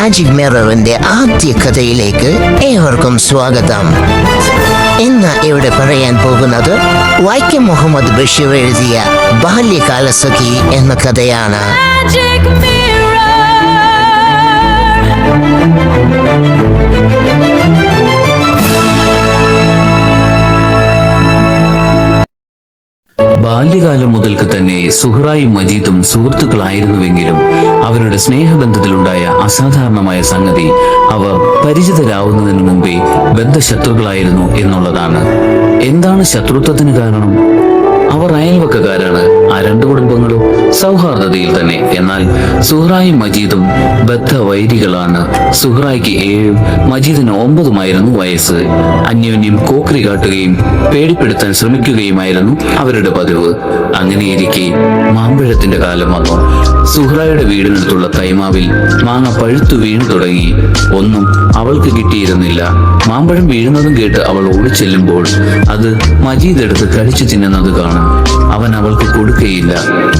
Magic മിററിന്റെ ആദ്യ കഥയിലേക്ക് ഏവർക്കും സ്വാഗതം. ഇന്ന് ഇവിടെ പറയാൻ പോകുന്നത് വൈക്കം മുഹമ്മദ് ബഷീർ എഴുതിയ ബാല്യകാലസഖി എന്ന കഥയാണ്. ബാല്യകാലം മുതൽക്ക് തന്നെ സുഹ്റായും മജീദും സുഹൃത്തുക്കളായിരുന്നുവെങ്കിലും അവരുടെ സ്നേഹബന്ധത്തിലുണ്ടായ അസാധാരണമായ സംഗതി അവർ പരിചിതരാവുന്നതിന് മുമ്പേ ബദ്ധശത്രുക്കളായിരുന്നു എന്നുള്ളതാണ്. എന്താണ് ശത്രുത്വത്തിന് കാരണം? അവർ അയൽവക്കക്കാരാണ്. ആ രണ്ടു കുടുംബങ്ങളും സൗഹാർദ്ദതയിൽ തന്നെ. എന്നാൽ സുഹ്റായും മജീദും ബദ്ധവൈരികളാണ്. സുഹ്റായ്ക്ക് 7 മജീദിന് 9 വയസ്സ്. അന്യോന്യം കോക്രി കാട്ടുകയും പേടിപ്പെടുത്താൻ ശ്രമിക്കുകയുമായിരുന്നു അവരുടെ പതിവ്. അങ്ങനെയിരിക്കെ മാമ്പഴത്തിന്റെ കാലം വന്നു. സുഹ്റായുടെ വീടിനടുത്തുള്ള തൈമാവിൽ മാങ്ങ പഴുത്തു വീണു തുടങ്ങി. ഒന്നും അവൾക്ക് കിട്ടിയിരുന്നില്ല. മാമ്പഴം വീഴുന്നതും കേട്ട് അവൾ ഓടിച്ചെല്ലുമ്പോൾ അത് മജീദ് എടുത്ത് കടിച്ചു തിന്നുന്നത് കാണും. അവൻ അവൾക്ക് കൊടുക്കുകയില്ല.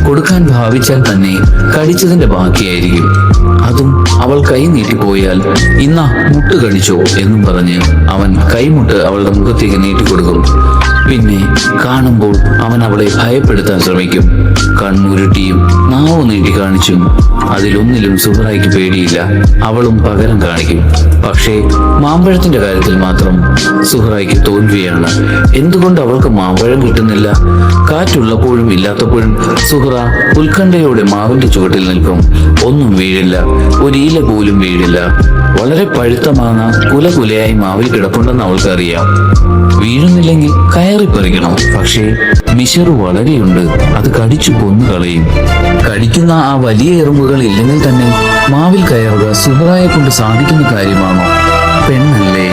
കൊടുക്കാൻ ഭാവിച്ചാൽ തന്നെ കടിച്ചതിന്റെ ബാക്കിയായിരിക്കും. അതും അവൾ കൈ നീട്ടിപ്പോയാൽ ഇന്നാ മുട്ട് കടിച്ചോ എന്നും പറഞ്ഞ് അവൻ കൈമുട്ട് അവളുടെ മുഖത്തേക്ക് നീട്ടിക്കൊടുക്കും. പിന്നെ കാണുമ്പോൾ അവൻ അവളെ ഭയപ്പെടുത്താൻ ശ്രമിക്കും. കണ്ണുരുട്ടിയും നാവ് നീട്ടി കാണിച്ചും. അതിലൊന്നിലും സുഹ്റായ്ക്ക് പേടിയില്ല. അവളും പകരം കാണിക്കും. പക്ഷേ മാമ്പഴത്തിന്റെ കാര്യത്തിൽ മാത്രം സുഹ്റായ്ക്ക് തോൽവിയാണ്. എന്തുകൊണ്ട് അവൾക്ക് മാമ്പഴം കിട്ടുന്നില്ല? കാറ്റുള്ളപ്പോഴും ഇല്ലാത്തപ്പോഴും സുഹ്റ ഉത്കണ്ഠയോടെ മാവിന്റെ ചുവട്ടിൽ നിൽക്കും. ഒന്നും വീഴില്ല. ഒരു ഇല പോലും വീഴില്ല. വളരെ പഴുത്ത മാങ്ങ കുലകുലയായി മാവിൽ കിടപ്പുണ്ടെന്ന് അവൾക്കറിയാം. വീഴുന്നില്ലെങ്കിൽ കയറി പറിക്കണം. പക്ഷേ മിഷറു വളരെയുണ്ട്. അത് കടിച്ചു കൊന്നു കളയും. കടിക്കുന്ന ആ വലിയ എറുമ്പുകൾ ഇല്ലെങ്കിൽ തന്നെ മാവിൽ കയറുക സുഹ്റായെ കൊണ്ട് സാധിക്കുന്ന കാര്യമാണോ? പെണ്ണല്ലേ?